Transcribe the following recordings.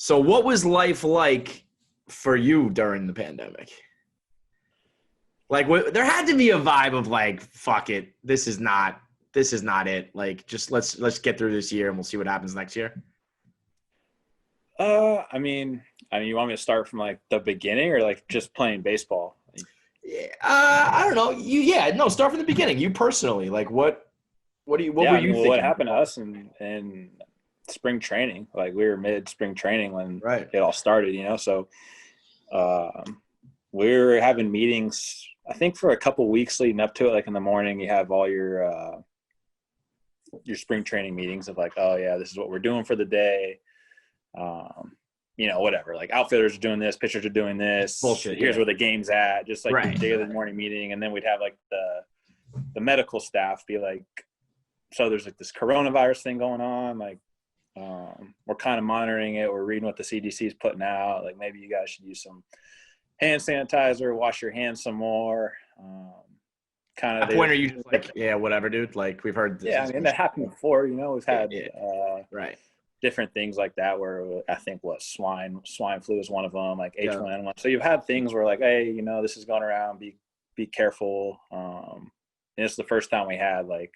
So what was life like for you during the pandemic? Like, there had to be a vibe of like, fuck it, this is not it. Like, just let's get through this year and we'll see what happens next year. You want me to start from like the beginning or like just playing baseball? Yeah, I don't know. No, start from the beginning. You personally, like, what were you thinking? What happened to us in spring training? Like we were mid spring training when it all started, So we were having meetings. I think for a couple weeks leading up to it, like in the morning, you have all your spring training meetings of like, oh yeah, this is what we're doing for the day. Whatever, like outfielders are doing this, pitchers are doing this. Bullshit. Here's where the game's at. Just like the daily morning meeting. And then we'd have like the medical staff be like, so there's like this coronavirus thing going on. Like, we're kind of monitoring it. We're reading what the CDC is putting out. Like maybe you guys should use some hand sanitizer, wash your hands some more. At that point, are you just like, yeah, whatever, dude? Like we've heard this. Yeah, that happened before, we've had different things like that where I think swine flu is one of them, like H1N1. So you've had things where like, hey, this is going around, be careful. And it's the first time we had like,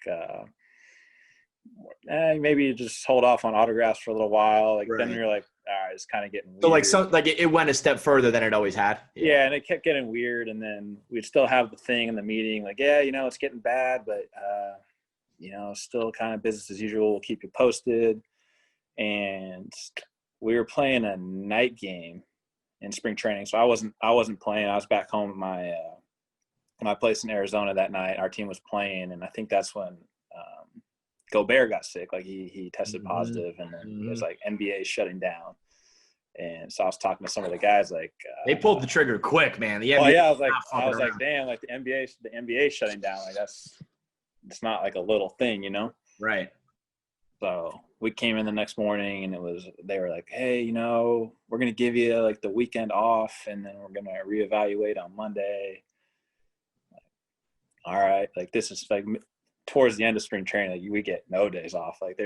maybe just hold off on autographs for a little while. Like then you're like, all right, it's kind of getting weird. So like it went a step further than it always had. Yeah, and it kept getting weird. And then we'd still have the thing in the meeting, like, yeah, it's getting bad, but still kind of business as usual. We'll keep you posted. And we were playing a night game in spring training, so I wasn't playing. I was back home at my place in Arizona that night. Our team was playing, and I think that's when Gobert got sick. Like he tested positive, and then it was like NBA shutting down. And so I was talking to some of the guys, like they pulled the trigger quick, man. The NBA I was like, damn, like the NBA shutting down, like it's not like a little thing, Right. So we came in the next morning, and they were like, hey, we're going to give you like the weekend off, and then we're going to reevaluate on Monday. Like, all right. Like this is like towards the end of spring training, like we get no days off. Like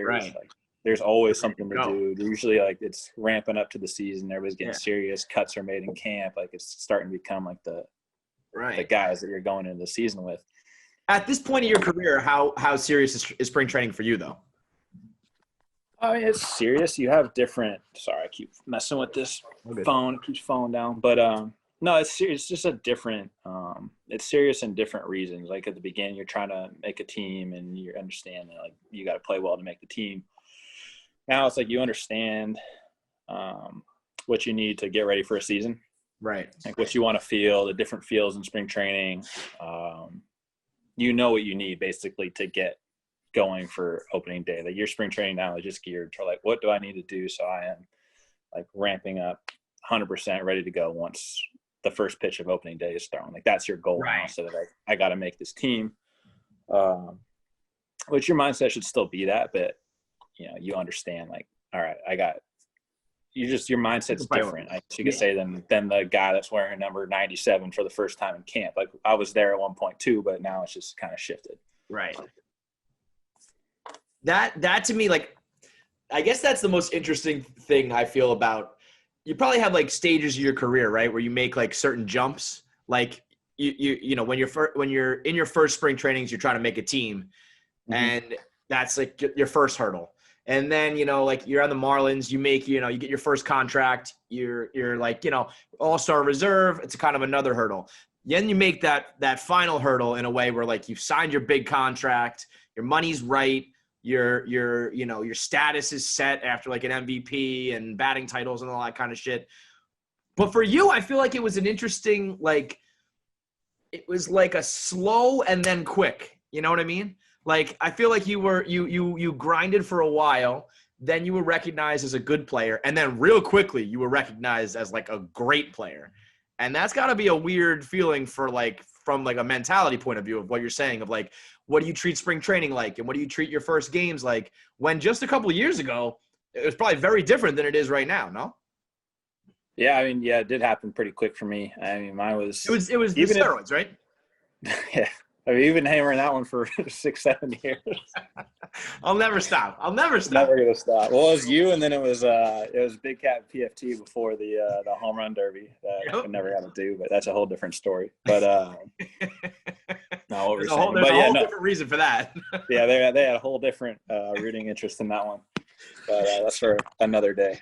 there's always something to do. Usually like it's ramping up to the season. Everybody's getting serious. Cuts are made in camp. Like it's starting to become like the guys that you're going into the season with. At this point in your career, how serious is spring training for you though? It's serious. You have different – sorry, I keep messing with this phone. It keeps falling down. But, no, it's serious. It's just a different it's serious in different reasons. Like at the beginning, you're trying to make a team and you understand that, like, you got to play well to make the team. Now it's like you understand what you need to get ready for a season. Right. Like what you want to feel, the different feels in spring training. You know what you need basically to get going for opening day. Like your spring training now is just geared to like, what do I need to do so I am like ramping up 100% ready to go once the first pitch of opening day is thrown. Like that's your goal now, so that I got to make this team. Which your mindset should still be that, but you understand like, all right, your mindset's different. I guess you could say than the guy that's wearing number 97 for the first time in camp. Like I was there at one point too, but now it's just kind of shifted. Right. That to me, like, I guess that's the most interesting thing I feel about. You probably have like stages of your career, right, where you make like certain jumps. Like when you're in your first spring trainings, you're trying to make a team, and that's like your first hurdle. And then like you're on the Marlins, you make you get your first contract. You're like all-star reserve. It's kind of another hurdle. Then you make that final hurdle in a way where like you've signed your big contract, your money's right. Your status is set after like an MVP and batting titles and all that kind of shit. But for you, I feel like it was an interesting, like, it was like a slow and then quick. You know what I mean? Like, I feel like you grinded for a while, then you were recognized as a good player, and then real quickly you were recognized as like a great player. And that's got to be a weird feeling for like, from like a mentality point of view of what you're saying of like, what do you treat spring training like? And what do you treat your first games like? When just a couple of years ago, it was probably very different than it is right now, no? Yeah, it did happen pretty quick for me. I mean, mine was – It was the steroids, right? Yeah. I mean, you've been hammering that one for 6-7 years. I'll never stop. Never gonna stop. Well, it was you, and then it was Big Cat PFT before the home run derby that I never got to do, but that's a whole different story. But no, what we're saying. There's a whole different reason for that. Yeah, they had a whole different rooting interest in that one, but that's for another day.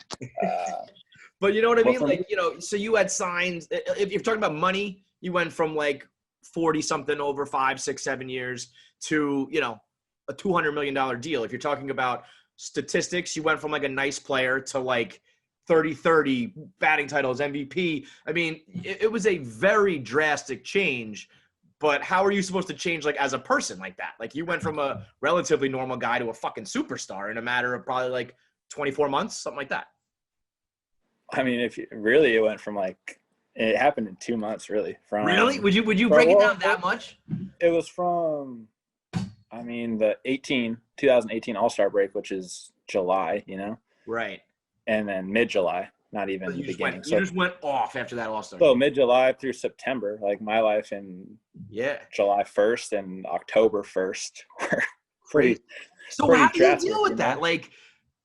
But you know what I mean? Like, so you had signs. If you're talking about money, you went from like 40 something over 5, 6, 7 years to, a $200 million deal. If you're talking about statistics, you went from like a nice player to like 30-30 batting titles, MVP. I mean, it was a very drastic change, but how are you supposed to change like as a person like that? Like you went from a relatively normal guy to a fucking superstar in a matter of probably like 24 months, something like that. I mean, it went from like, it happened in 2 months, really. Really? Would you break it down that much? It was from, I mean, the 2018 All-Star break, which is July, Right. And then mid-July, not even the beginning. You just went off after that All-Star. So mid-July through September, like my life in July 1st and October 1st were pretty. So how do you deal with that? Like,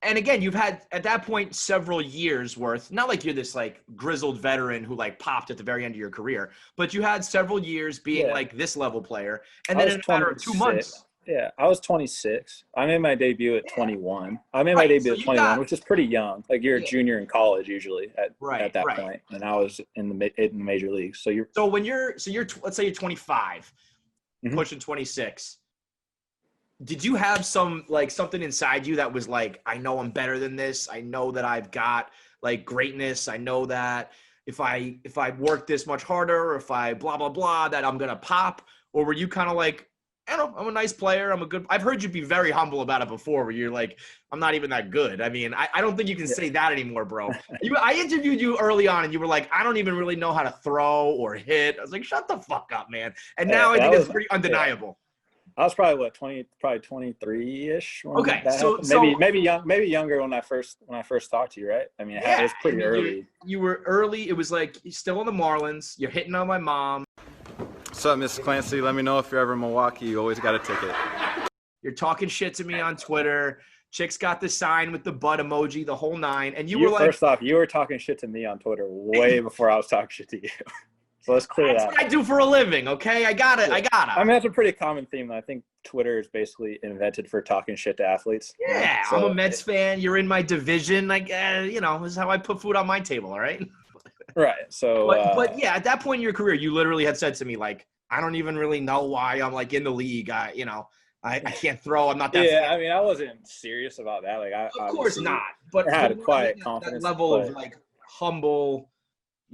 and again, you've had at that point several years worth, not like you're this like grizzled veteran who like popped at the very end of your career, but you had several years being like this level player. And then in a matter of 2 months. Yeah, I was 26. I made my debut at 21. I made my debut at 21, which is pretty young. Like you're a junior in college usually at that point, and I was in the major leagues. So when you're let's say you're 25, pushing 26. Did you have something inside you that was like, I know I'm better than this. I know that I've got like greatness. I know that if I work this much harder, or if I blah blah blah, that I'm gonna pop? Or were you kind of like, I don't know, I'm a nice player. I've heard you be very humble about it before, where you're like, I'm not even that good. I mean, I don't think you can say that anymore, bro. I interviewed you early on and you were like, I don't even really know how to throw or hit. I was like, shut the fuck up, man. And now I think it's pretty undeniable. I was probably 23-ish. Okay, maybe younger when I first talked to you, right? I mean, it was pretty early. You were early. It was like you're still on the Marlins. You're hitting on my mom. What's up, Mr. Clancy? Let me know if you're ever in Milwaukee. You always got a ticket. You're talking shit to me on Twitter. Chick's got the sign with the butt emoji, the whole nine, and you were like, first off, you were talking shit to me on Twitter way before I was talking shit to you. So let's clear that. That's what I do for a living, okay? I got it. I mean, that's a pretty common theme. I think Twitter is basically invented for talking shit to athletes. Yeah, so, I'm a Mets fan. You're in my division. Like, this is how I put food on my table, all right? Right. So, but yeah, at that point in your career, you literally had said to me, like, I don't even really know why I'm like in the league. I can't throw. I'm not that. Yeah, I mean, I wasn't serious about that. Like, of course not. But I had a quiet confidence. That level of like humble.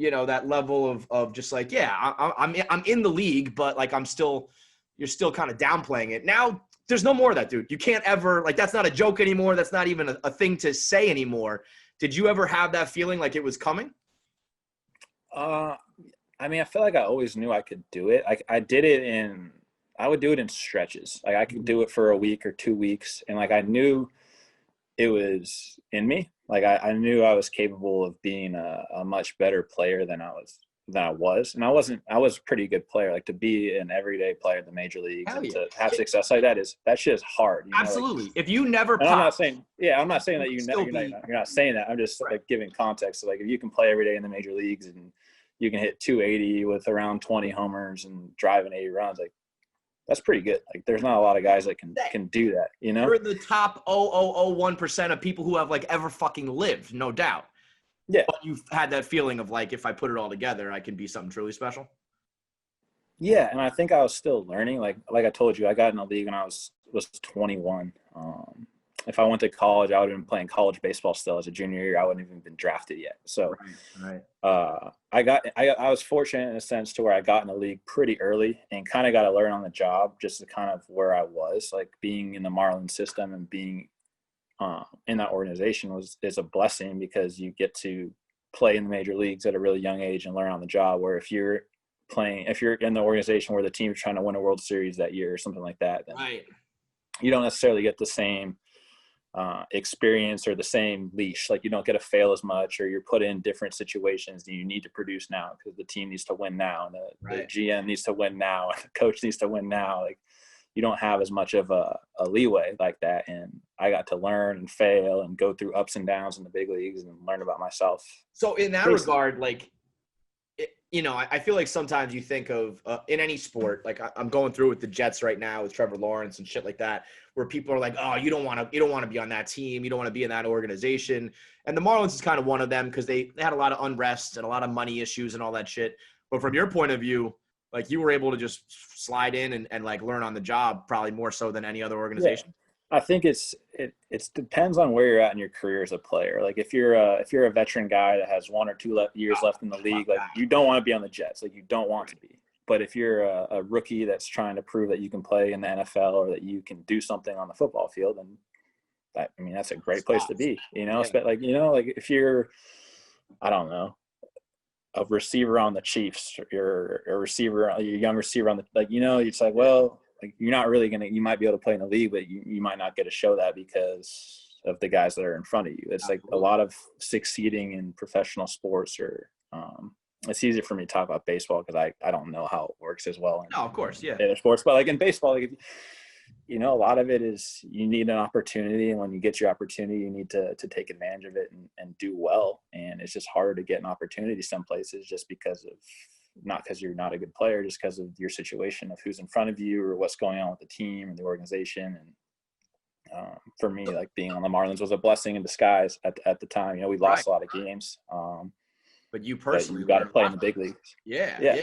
That level of just like, I'm in the league, but like you're still kind of downplaying it. Now there's no more of that, dude. You can't ever, like, that's not a joke anymore. That's not even a thing to say anymore. Did you ever have that feeling like it was coming? I mean, I feel like I always knew I could do it. I would do it in stretches. Like I could do it for a week or 2 weeks. And like, I knew it was in me. Like I knew I was capable of being a much better player than I was. And I was a pretty good player. Like to be an everyday player in the major leagues and to have success like that shit is hard. Absolutely. Like, if you never pop, I'm not saying that you're not saying that. I'm just like giving context. So like if you can play every day in the major leagues and you can hit 280 with around 20 homers and driving 80 runs, like that's pretty good. Like there's not a lot of guys that can do that, You're in the top 0.0001% of people who have like ever fucking lived, no doubt. Yeah. But you've had that feeling of like, if I put it all together, I can be something truly special. Yeah, and I think I was still learning. Like I told you, I got in the league when I was 21. If I went to college, I would have been playing college baseball still as a junior year. I wouldn't have even been drafted yet. So right. I was fortunate in a sense to where I got in the league pretty early and kind of got to learn on the job just to kind of where I was, like being in the Marlins system and being in that organization is a blessing because you get to play in the major leagues at a really young age and learn on the job, where if you're in the organization where the team's trying to win a World Series that year or something like that, then you don't necessarily get the same experience or the same leash. Like you don't get to fail as much, or you're put in different situations and you need to produce now because the team needs to win now, and the GM needs to win now, and the coach needs to win now. Like you don't have as much of a leeway like that. And I got to learn and fail and go through ups and downs in the big leagues and learn about myself. So in that regard, like, I feel like sometimes you think of in any sport, like I'm going through with the Jets right now with Trevor Lawrence and shit like that, where people are like, oh, you don't want to be on that team. You don't want to be in that organization. And the Marlins is kind of one of them because they had a lot of unrest and a lot of money issues and all that shit. But from your point of view, like you were able to just slide in and like learn on the job probably more so than any other organization. Yeah. I think it depends on where you're at in your career as a player. Like if you're a veteran guy that has 1 or 2 years left in the league, like you don't want to be on the Jets. Like you don't want to be. But if you're a rookie that's trying to prove that you can play in the NFL or that you can do something on the football field, then that's a great place to be. Like if you're, I don't know, a receiver on the Chiefs, or a young receiver on the, it's like, well, like you're not really you might be able to play in the league, but you might not get to show that because of the guys that are in front of you. It's like a lot of succeeding in professional sports, or it's easier for me to talk about baseball because I don't know how it works as well. No, of course, yeah. In sports, but like in baseball, like, a lot of it is you need an opportunity, and when you get your opportunity, you need to take advantage of it and do well. And it's just harder to get an opportunity some places just because of, not because you're not a good player, just because of your situation of who's in front of you or what's going on with the team and the organization. And for me, like being on the Marlins was a blessing in disguise at the time. We lost a lot of games. But you personally got to play in the big leagues. Yeah.